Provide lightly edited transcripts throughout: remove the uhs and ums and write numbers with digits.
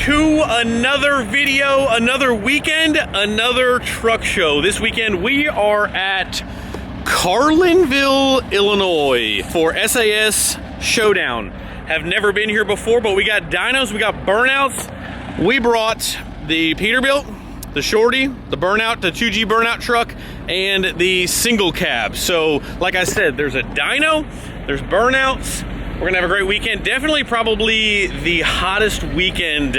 to another video, another weekend, another truck show. This weekend we are at Carlinville, Illinois for SAS Showdown. Have never been here before, but we got dynos, we got burnouts. We brought the Peterbilt, the Shorty, the Burnout, the 2G Burnout truck, and the single cab. So, like I said, there's a dyno, there's burnouts. We're gonna have a great weekend. Definitely probably the hottest weekend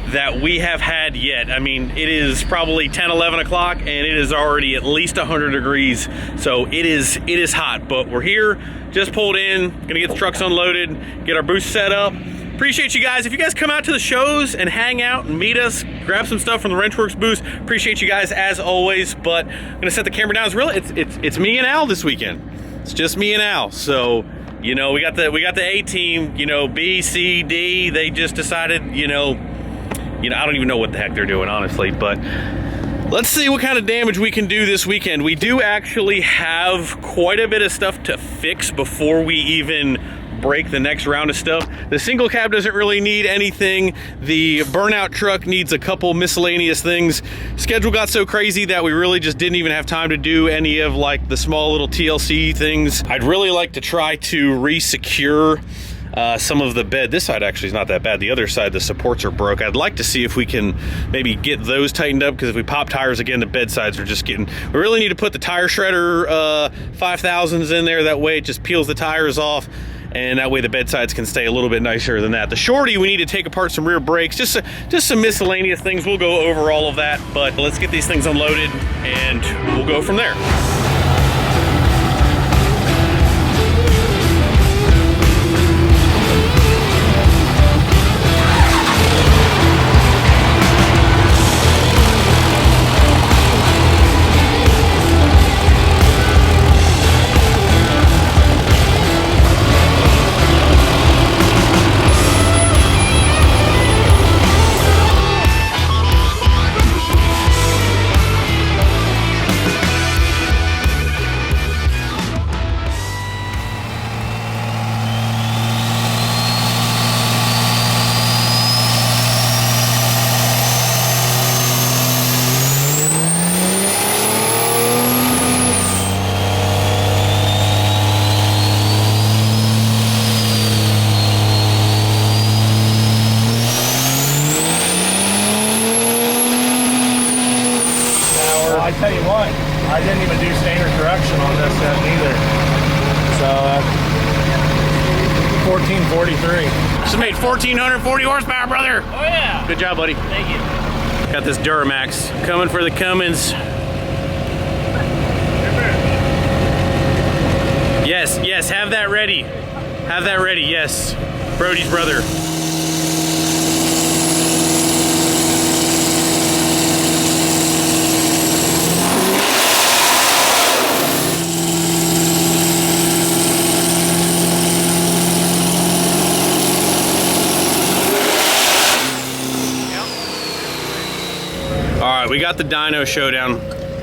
that we have had yet. I mean, it is probably 10, 11 o'clock and it is already at least 100 degrees. So it is hot, but we're here, just pulled in, gonna get the trucks unloaded, get our booth set up. Appreciate you guys. If you guys come out to the shows and hang out and meet us, grab some stuff from the Wrenchworks booth, appreciate you guys as always. But I'm gonna set the camera down. It's me and Al this weekend. It's just me and Al. So, you know, we got the A team, you know, B, C, D. They just decided, you know, I don't even know what the heck they're doing, honestly, but let's see what kind of damage we can do this weekend. We do actually have quite a bit of stuff to fix before we even break the next round of stuff. The single cab doesn't really need anything. The burnout truck needs a couple miscellaneous things. Schedule got so crazy that we really just didn't even have time to do any of like the small little TLC things. I'd really like to try to re-secure some of the bed. This side actually is not that bad. The other side, the supports are broke. I'd like to see if we can maybe get those tightened up, because if we pop tires again, the bed sides are just getting... We really need to put the tire shredder 5000s in there. That way it just peels the tires off, and that way the bed sides can stay a little bit nicer than that. The Shorty, we need to take apart some rear brakes, just some miscellaneous things. We'll go over all of that, but let's get these things unloaded and we'll go from there. I tell you what, I didn't even do standard correction on this set either. So, 1443. Just made 1440 horsepower, brother. Oh yeah. Good job, buddy. Thank you. Got this Duramax coming for the Cummins. Yes, have that ready. Have that ready, yes. Brody's brother. All right, we got the dyno showdown.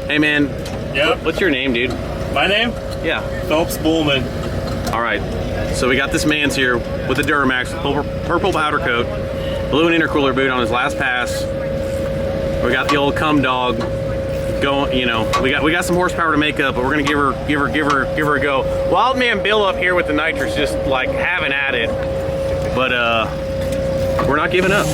Hey man, Yep. what's your name, dude? My name? Yeah. Phelps Bullman. All right, so we got this man's here with the Duramax, purple powder coat, blue and intercooler boot on his last pass. We got the old cum dog going. You know, we got some horsepower to make up, but we're gonna give her a go. Wild man Bill up here with the nitrous, just like having at it, but we're not giving up.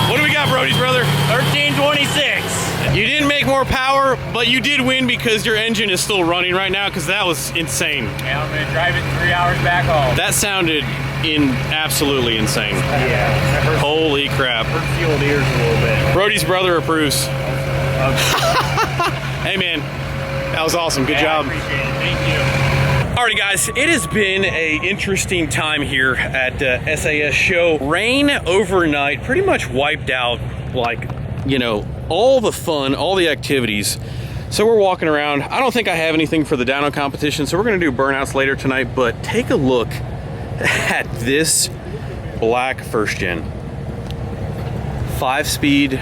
What do we got, Brody's brother? 1326. You didn't make more power, but you did win because your engine is still running right now, because that was insane. Yeah, I'm gonna drive it 3 hours back home. That sounded absolutely insane. Yeah. Holy crap. Hurt the old ears a little bit. Brody's brother approves. Hey man, that was awesome. Good job. I appreciate it. Thank you. Alrighty guys, it has been an interesting time here at SAS show. Rain overnight pretty much wiped out, like, you know, all the fun, all the activities. So we're walking around. I don't think I have anything for the dyno competition, so we're gonna do burnouts later tonight, but take a look at this black first gen. 5-speed.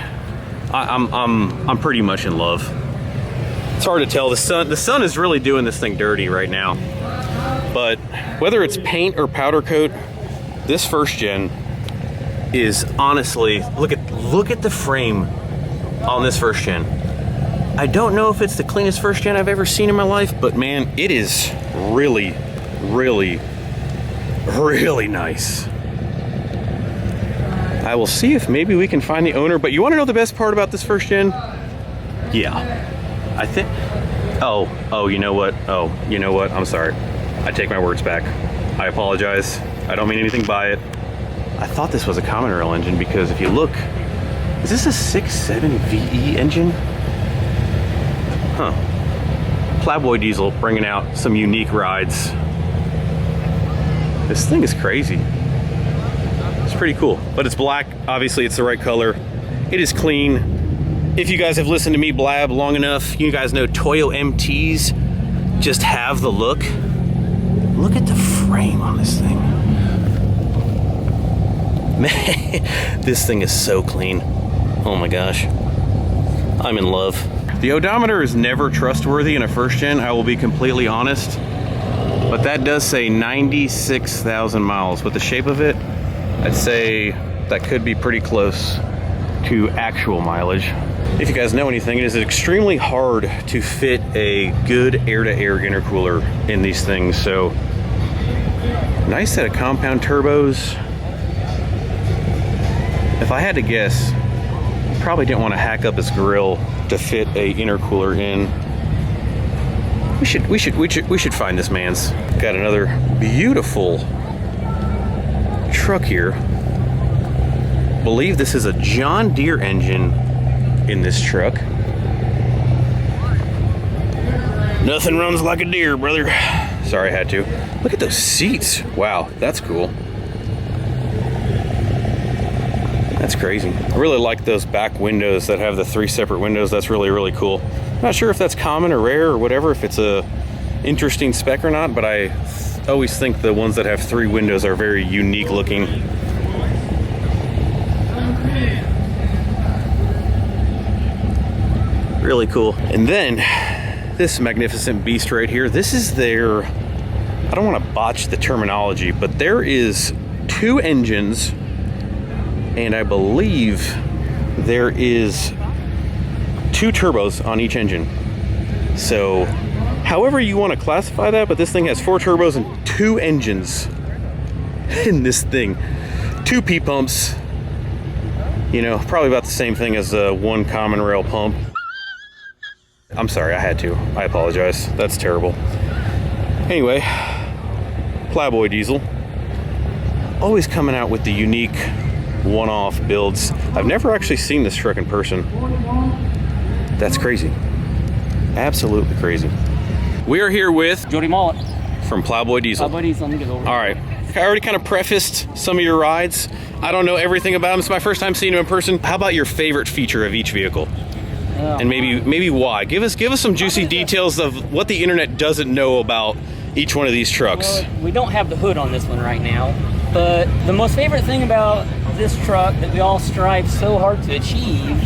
I'm pretty much in love. It's hard to tell. The sun is really doing this thing dirty right now. But whether it's paint or powder coat, this first gen is honestly, look at the frame on this first gen. I don't know if it's the cleanest first gen I've ever seen in my life, but man, it is really, really, really nice. I will see if maybe we can find the owner, but you want to know the best part about this first gen? Yeah. I think, you know what? I'm sorry. I take my words back. I apologize. I don't mean anything by it. I thought this was a common rail engine because if you look, is this a 6.7 VE engine? Huh. Plowboy diesel bringing out some unique rides. This thing is crazy. It's pretty cool, but it's black. Obviously, it's the right color. It is clean. If you guys have listened to me blab long enough, you guys know Toyo MTs just have the look. Look at the frame on this thing. Man, this thing is so clean. Oh my gosh. I'm in love. The odometer is never trustworthy in a first gen, I will be completely honest. But that does say 96,000 miles. With the shape of it, I'd say that could be pretty close to actual mileage. If you guys know anything, it is extremely hard to fit a good air-to-air intercooler in these things. So, nice set of compound turbos. If I had to guess, probably didn't want to hack up his grill to fit a intercooler in. We should find this man's. Got another beautiful truck here. Believe this is a John Deere engine in this truck. Nothing runs like a deer, brother. Sorry, I had to. Look at those seats. Wow, that's cool. That's crazy. I really like those back windows that have the 3 separate windows. That's really, really cool. Not sure if that's common or rare or whatever, if it's a interesting spec or not, but I always think the ones that have 3 windows are very unique looking. Really cool. And then this magnificent beast right here, this is their, I don't want to botch the terminology, but there is 2 engines, and I believe there is 2 turbos on each engine. So however you want to classify that, but this thing has 4 turbos and 2 engines in this thing. 2 P pumps, you know, probably about the same thing as one common rail pump. I'm sorry, I had to. I apologize. That's terrible. Anyway, Plowboy diesel. Always coming out with the unique one-off builds. I've never actually seen this truck in person. That's crazy. Absolutely crazy. We are here with Jody Mullet from Plowboy Diesel. Plowboy Diesel, let me get over. All right. I already kind of prefaced some of your rides. I don't know everything about them. It's my first time seeing them in person. How about your favorite feature of each vehicle? And maybe why? Give us some juicy details of what the internet doesn't know about each one of these trucks. Well, we don't have the hood on this one right now, but the most favorite thing about this truck that we all strive so hard to achieve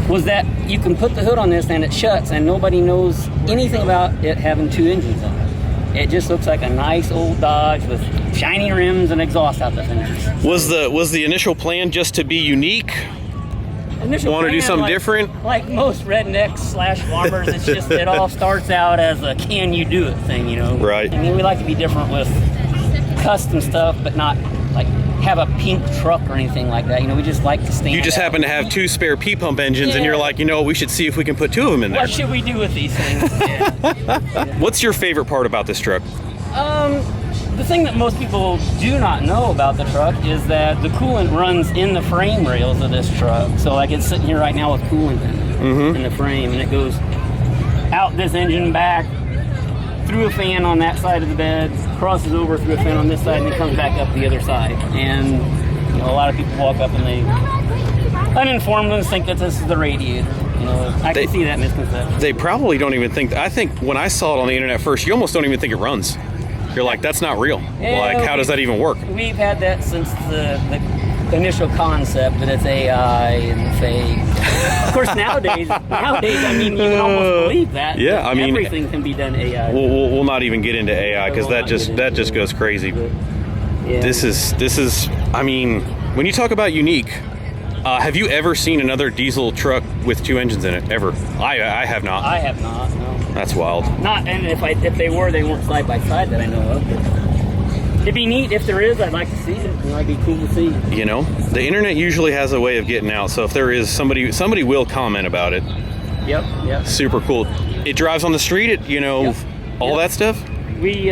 was that you can put the hood on this and it shuts and nobody knows anything about it having 2 engines on it. It just looks like a nice old Dodge with shiny rims and exhaust out the fenders. Was the initial plan just to be unique? Want to do something different? Like most rednecks / farmers, it's just it all starts out as a can you do it thing, you know? Right. I mean, we like to be different with custom stuff, but not like have a pink truck or anything like that. You know, we just like to stand You just out. happen to have 2 spare P-pump engines, and you're like, you know, we should see if we can put 2 of them in there. What should we do with these things? Yeah. What's your favorite part about this truck? The thing that most people do not know about the truck is that the coolant runs in the frame rails of this truck. So like it's sitting here right now with coolant in the frame, and it goes out this engine back through a fan on that side of the bed, crosses over through a fan on this side, and then comes back up the other side. And you know, a lot of people walk up and they uninformed and think that this is the radiator. You know, I can see that misconception. They probably don't even think. I think when I saw it on the internet first, you almost don't even think it runs. You're like, that's not real. Yeah, like, how does that even work? We've had that since the initial concept that it's AI and fake. Of course, nowadays, I mean, you can almost believe that. Yeah, I mean, everything can be done AI. We'll not even get into AI because that just goes crazy. But, yeah. This is. I mean, when you talk about unique, have you ever seen another diesel truck with 2 engines in it? Ever? I have not. I have not. No. That's wild. Not, and if they weren't side by side that I know of. But it'd be neat if there is. I'd like to see it. It might be cool to see. You know, the internet usually has a way of getting out. So if there is somebody will comment about it. Yep. Super cool. It drives on the street. All that stuff. We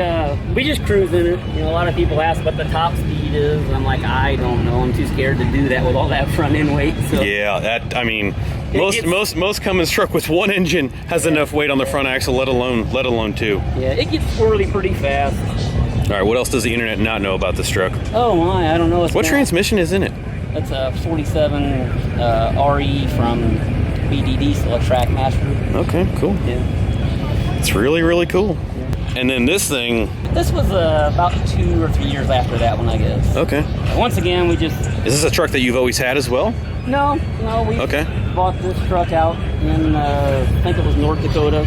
just cruise in it. You know, a lot of people ask what the top speed is, and I'm like, I don't know. I'm too scared to do that with all that front end weight. So. Yeah, most Cummins truck with 1 engine has enough weight on the front axle, let alone 2. Yeah, it gets swirly pretty fast. All right, what else does the internet not know about this truck? Oh my, I don't know. What transmission is in it? That's a 47 RE from BDD, so a Trackmaster. Okay, cool. Yeah. It's really, really cool. Yeah. And then this thing. This was about 2 or 3 years after that one, I guess. Okay. Once again, we just. Is this a truck that you've always had as well? No, we bought this truck out in, I think it was North Dakota.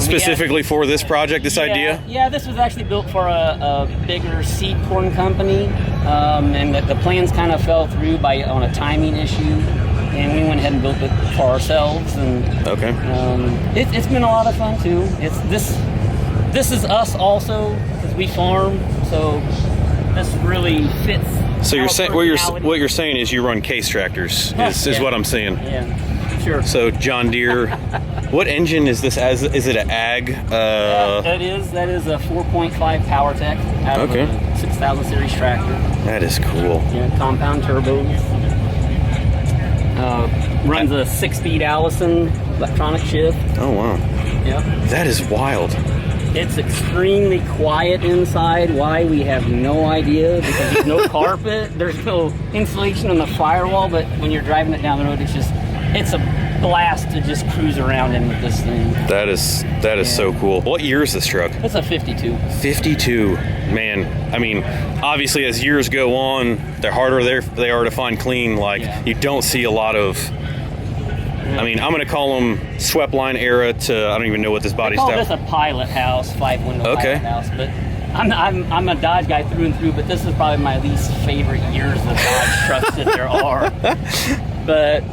Specifically for this project, this idea? Yeah, this was actually built for a bigger seed corn company, and the plans kind of fell through on a timing issue, and we went ahead and built it for ourselves. And okay. It's been a lot of fun too. This is us also, because we farm, so this really fits. So you're saying what you're saying is you run case tractors is what I'm saying. Yeah, sure. So John Deere, what engine is this? Is it an ag? That is a 4.5 PowerTech out of a 6000 series tractor. That is cool. Yeah, compound turbos. Runs a 6-speed Allison electronic shift. Oh wow. Yeah. That is wild. It's extremely quiet inside. Why, we have no idea, because there's no carpet, there's no insulation on the firewall, but when you're driving it down the road, it's a blast to just cruise around in with this thing. That is so cool. What year is this truck? It's a 52. 52. Man, I mean, obviously as years go on, the harder they are to find clean. You don't see a lot of. I mean, I'm going to call them swept line era to, I don't even know what this body style. I call this a pilot house, 5-window pilot house, but I'm a Dodge guy through and through, but this is probably my least favorite years of Dodge trucks that there are. But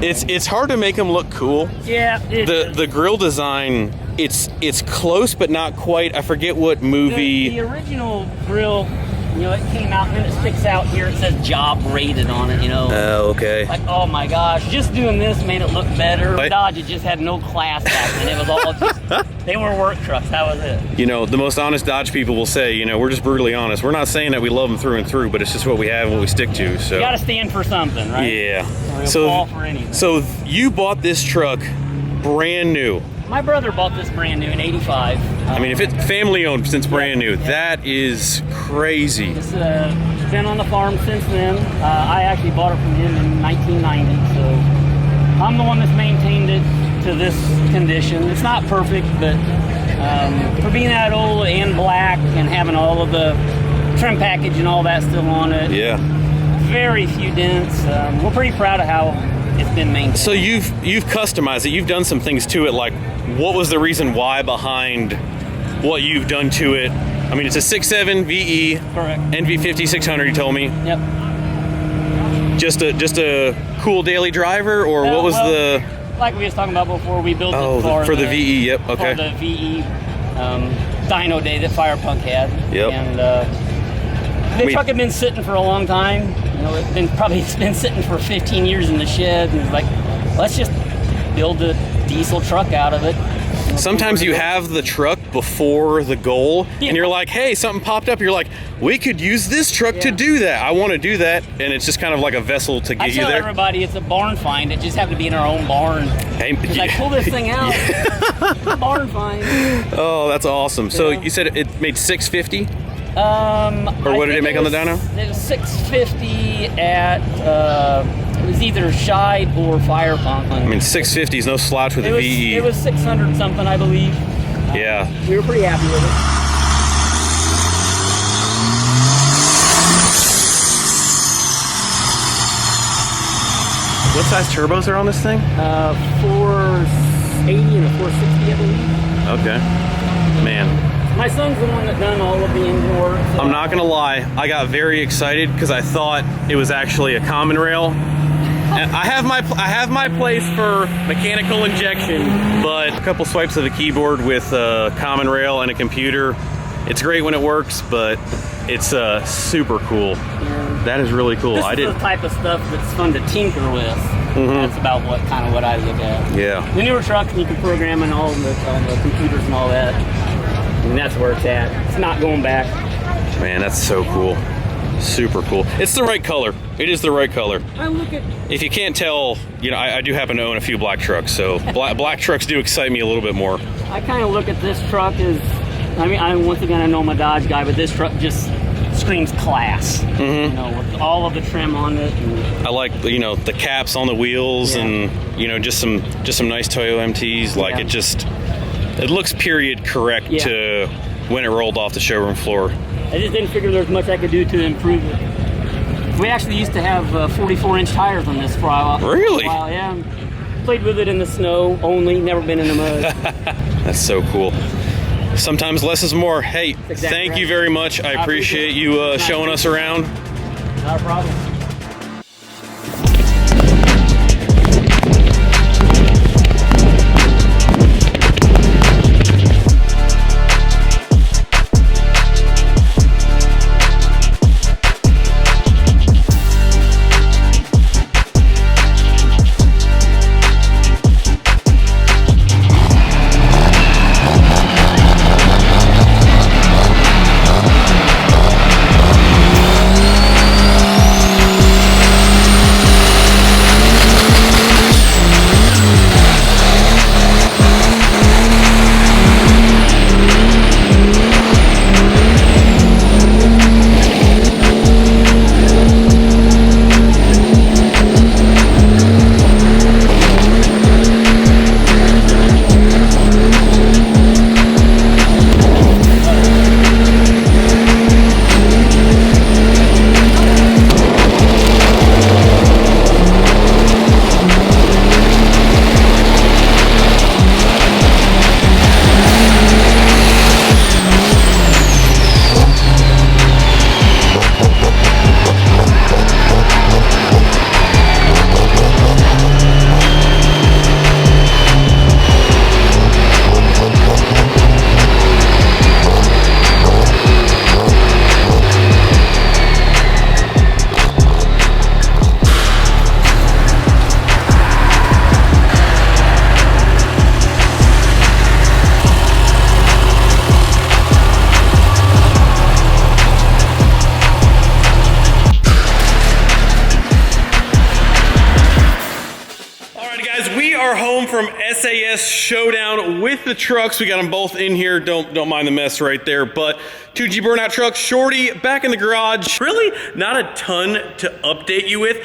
it's hard to make them look cool. Yeah. The grill design, it's close but not quite. I forget what movie. The original grill, it came out and then it sticks out here. It says job rated on it, Oh, okay. Like, oh my gosh, just doing this made it look better. Dodge, it just had no class back then. It was all just, they were work trucks. That was it. The most honest Dodge people will say, we're just brutally honest. We're not saying that we love them through and through, but it's just what we have and what we stick to. So you got to stand for something, right? Yeah. Fall for anything. So you bought this truck brand new. My brother bought this brand new in '85. I mean, if it's family owned since brand new, that is crazy. It's been on the farm since then. I actually bought it from him in 1990, so I'm the one that's maintained it to this condition. It's not perfect, but for being that old and black and having all of the trim package and all that still on it, very few dents. We're pretty proud of how it's been maintained. So you've customized it. You've done some things to it. Like, what was the reason why behind what you've done to it? I mean, it's a 6.7 VE. Correct. NV50 600. You told me. Yep. Just a cool daily driver, or what was the? Like we was talking about before, we built it for the VE. Yep. Okay. For the VE dyno day that Firepunk had. Yep. And the truck had been sitting for a long time. It's been sitting for 15 years in the shed, and it's like, let's just build a diesel truck out of it. Sometimes you have the truck before the goal, and you're like, hey, something popped up. You're like, we could use this truck to do that. I want to do that, and it's just kind of like a vessel to get you there. I tell everybody it's a barn find. It just happened to be in our own barn. Hey, I pull this thing out. It's a barn find. Oh, that's awesome. So you said it made 650? Or what did it make on the dyno? It was 650 at, it was either Shide or Firepunk. I mean, 650 is no slouch with the VE. It was 600 something, I believe. Yeah. We were pretty happy with it. What size turbos are on this thing? 480 and a 460, I believe. Okay. Man. My son's the one that done all of the engine work. So. I'm not gonna lie, I got very excited because I thought it was actually a common rail. And I have my place for mechanical injection, but a couple swipes of the keyboard with a common rail and a computer, it's great when it works, but it's super cool. Yeah. That is really cool. This is the type of stuff that's fun to tinker with. That's about what I look at. Yeah. The newer trucks, you can program and all the computers and all that. And that's where it's at. It's not going back. Man, that's so cool. Super cool. It's the right color. It is the right color. I look at. If you can't tell, you know, I do happen to own a few black trucks, so black trucks do excite me a little bit more. I kind of look at this truck as, I mean, once again, I know I'm a Dodge guy, but this truck just screams class. You know, with all of the trim on it. And, I like, you know, the caps on the wheels, and you know, just some nice Toyo MTs. Like it looks period correct to when it rolled off the showroom floor. I just didn't figure there was much I could do to improve it. We actually used to have 44-inch tires on this for a while. Really? Yeah. Played with it in the snow only, never been in the mud. That's so cool. Sometimes less is more. Hey, thank you very much. I appreciate you showing us around. Not a problem. From SAS Showdown with the trucks. We got them both in here. Don't mind the mess right there. But 2G Burnout truck, Shorty back in the garage. Really not a ton to update you with.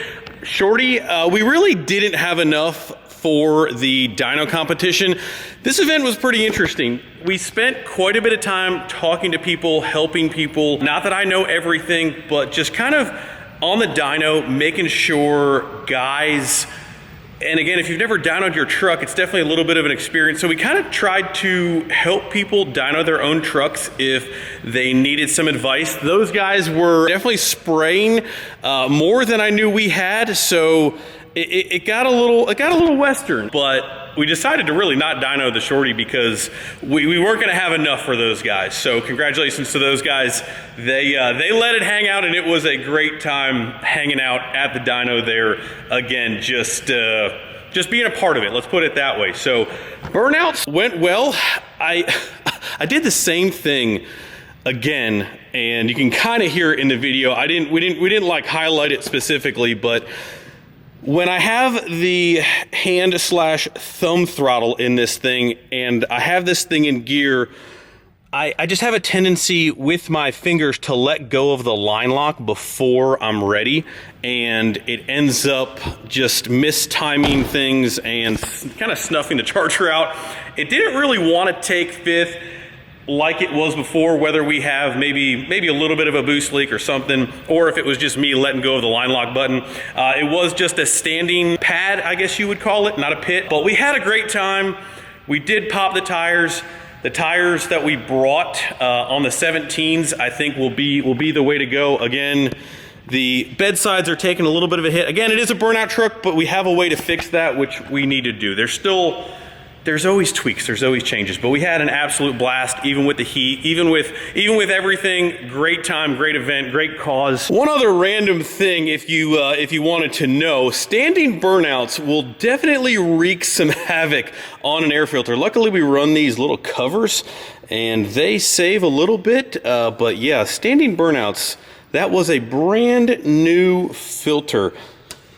Shorty, we really didn't have enough for the dyno competition. This event was pretty interesting. We spent quite a bit of time talking to people, helping people. Not that I know everything, but just kind of on the dyno, making sure guys. And again, if you've never dynoed your truck, it's definitely a little bit of an experience. So we kind of tried to help people dyno their own trucks if they needed some advice. Those guys were definitely spraying more than I knew we had. So it got a little Western, but we decided to really not dyno the Shorty because we weren't gonna have enough for those guys. So congratulations to those guys. They let it hang out, and it was a great time hanging out at the dyno there. Again, just being a part of it, let's put it that way. So burnouts went well. I did the same thing again, and you can kind of hear it in the video. We didn't like highlight it specifically, but when I have the hand/thumb throttle in this thing and I have this thing in gear, I just have a tendency with my fingers to let go of the line lock before I'm ready, and it ends up just mistiming things and kind of snuffing the charger out. It didn't really want to take fifth. like it was before, whether we have maybe a little bit of a boost leak or something, or if it was just me letting go of the line lock button. It was just a standing pad, I guess you would call it, not a pit. But we had a great time. We did pop the tires. The tires that we brought on the 17s, I think will be the way to go. Again, the bed sides are taking a little bit of a hit. Again, it is a burnout truck, but we have a way to fix that, which we need to do. There's always tweaks, there's always changes, but we had an absolute blast, even with the heat, even with everything. Great time, great event, great cause. One other random thing, if you wanted to know, standing burnouts will definitely wreak some havoc on an air filter. Luckily, we run these little covers, and they save a little bit. But yeah, standing burnouts. That was a brand new filter.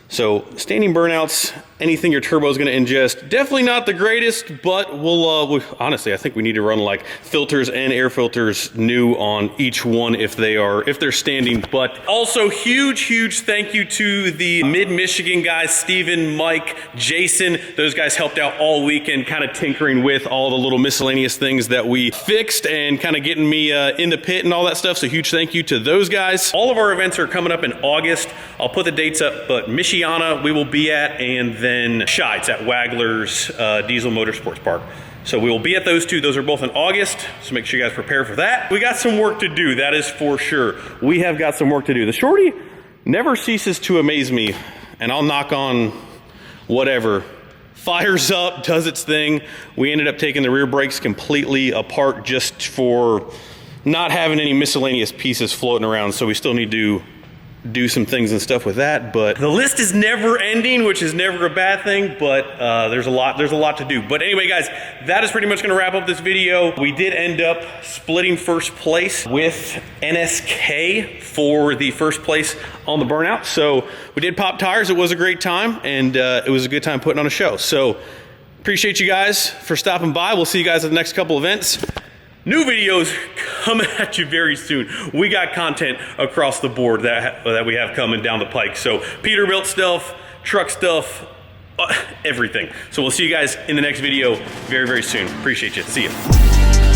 So standing burnouts, anything your turbo is going to ingest, definitely not the greatest, but we'll honestly, I think we need to run like filters and air filters new on each one if they're standing. But also huge thank you to the Mid-Michigan guys, Steven, Mike, Jason. Those guys helped out all weekend, kind of tinkering with all the little miscellaneous things that we fixed and kind of getting me in the pit and all that stuff. So huge thank you to those guys. All of our events are coming up in August. I'll put the dates up, but Michiana we will be at, and then Shites at Wagler's Diesel Motorsports Park. So we will be at those two. Those are both in August, so make sure you guys prepare for that. We got some work to do, that is for sure. We have got some work to do. The Shorty never ceases to amaze me, and I'll knock on whatever. Fires up, does its thing. We ended up taking the rear brakes completely apart just for not having any miscellaneous pieces floating around, so we still need to do some things and stuff with that. But the list is never ending, which is never a bad thing, but there's a lot to do. But anyway, guys, that is pretty much gonna wrap up this video. We did end up splitting first place with NSK for the first place on the burnout. So we did pop tires. It was a great time, and it was a good time putting on a show. So appreciate you guys for stopping by. We'll see you guys at the next couple events. New videos coming at you very soon. We got content across the board that we have coming down the pike. So Peterbilt stuff, truck stuff, everything. So we'll see you guys in the next video very soon. Appreciate you. See you.